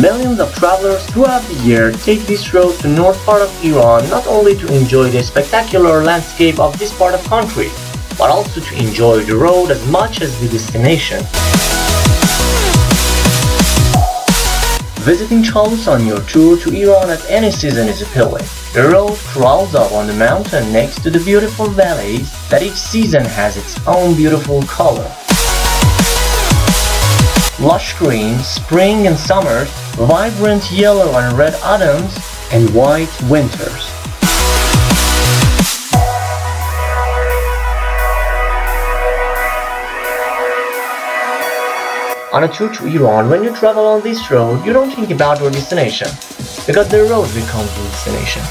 Millions of travelers throughout the year take this road to north part of Iran not only to enjoy the spectacular landscape of this part of country, but also to enjoy the road as much as the destination. Visiting Chalus on your tour to Iran at any season is appealing. The road crawls up on the mountain next to the beautiful valleys that each season has its own beautiful color. Lush green, spring and summers, vibrant yellow and red autumns, and white winters. On a tour to Iran, when you travel on this road, you don't think about your destination, because the road becomes your destination.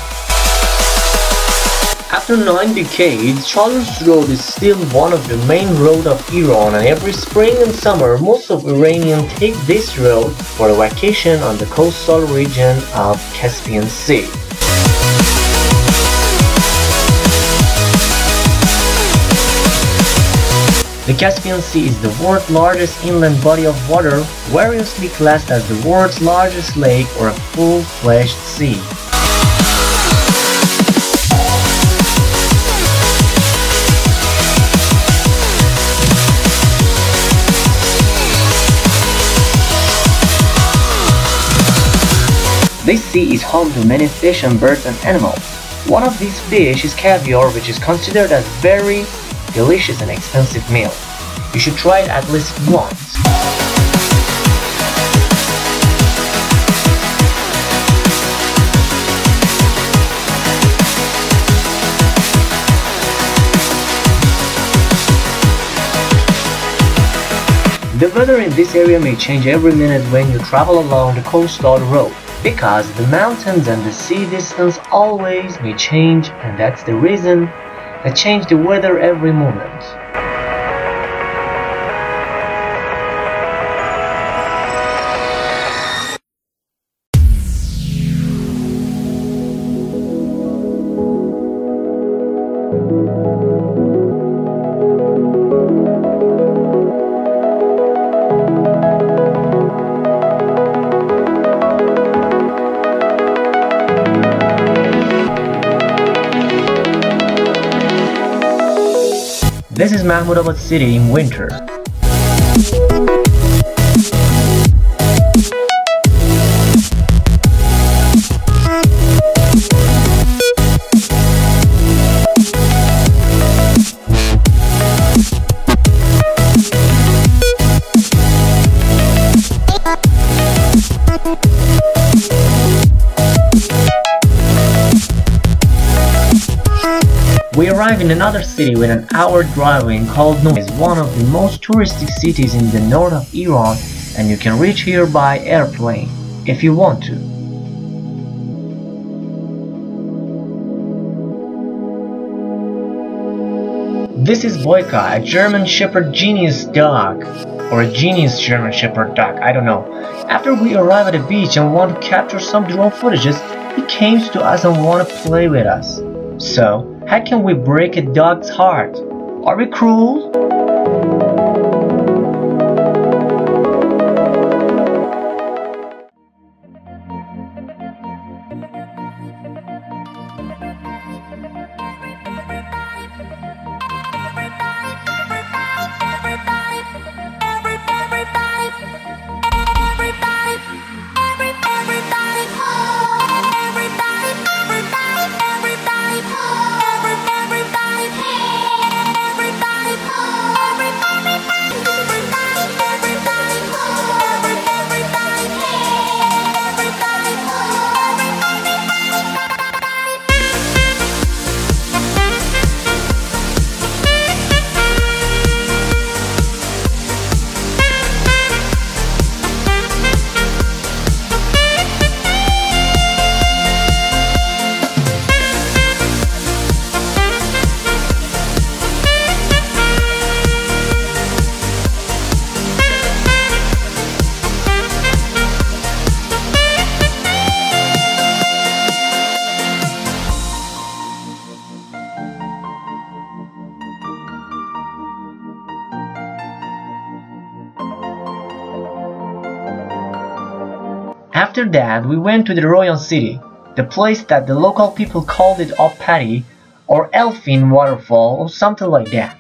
After 9 decades, Chalus Road is still one of the main roads of Iran, and every spring and summer, most of Iranians take this road for a vacation on the coastal region of Caspian Sea. The Caspian Sea is the world's largest inland body of water, variously classed as the world's largest lake or a full-fledged sea. This sea is home to many fish and birds and animals. One of these fish is caviar, which is considered as very delicious and expensive meal. You should try it at least once. The weather in this area may change every minute when you travel along the coastal road, because the mountains and the sea distance always may change, and that's the reason that change the weather every moment. This is Mahmudabad city in winter. We arrive in another city with an hour driving called Nuh. It's one of the most touristic cities in the north of Iran, and you can reach here by airplane if you want to. This is Volskaya, a German Shepherd genius dog, or a genius German Shepherd dog, I don't know. After we arrive at a beach and want to capture some drone footages, he came to us and want to play with us. So, how can we break a dog's heart? Are we cruel? After that, we went to the royal city, the place that the local people called it Oppari or Elfin Waterfall or something like that.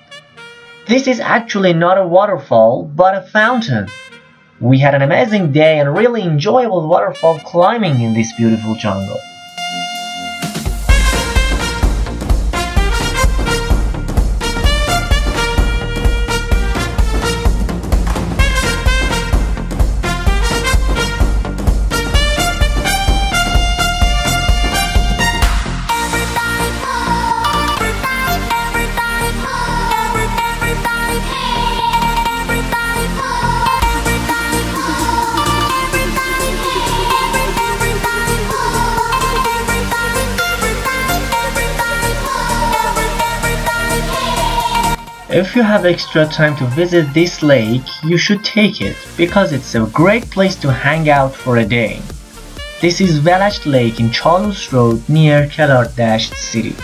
This is actually not a waterfall, but a fountain. We had an amazing day and really enjoyable waterfall climbing in this beautiful jungle. If you have extra time to visit this lake, you should take it because it's a great place to hang out for a day. This is Volskaya Lake in Chalus Road near Kelar-Dasht city.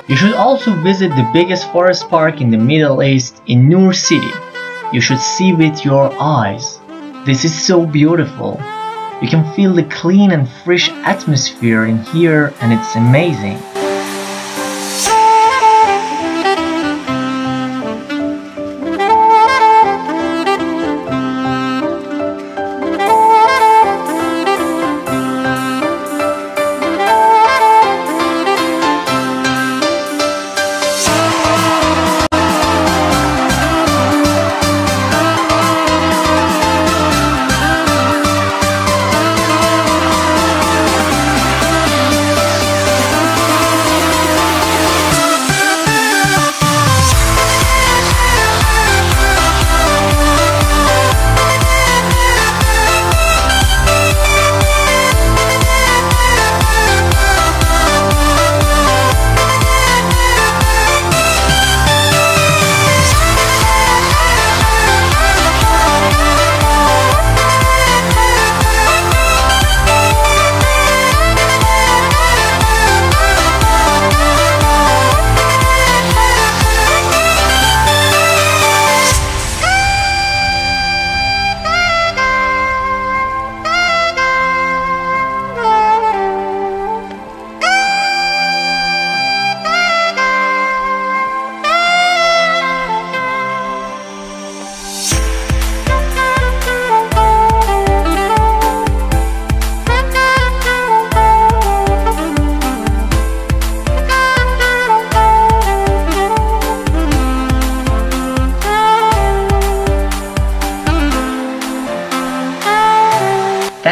You should also visit the biggest forest park in the Middle East in Noor City. You should see with your eyes. This is so beautiful. You can feel the clean and fresh atmosphere in here and it's amazing.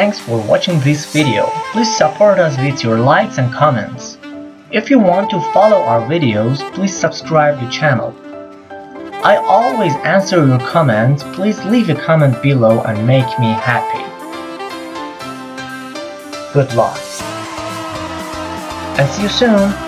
Thanks for watching this video. Please support us with your likes and comments. If you want to follow our videos, please subscribe the channel. I always answer your comments. Please leave a comment below and make me happy. Good luck. And see you soon.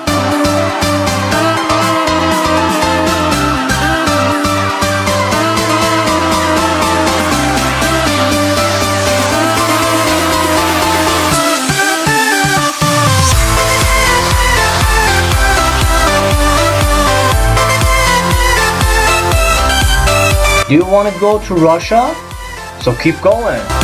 Do you want to go to Russia? So keep going.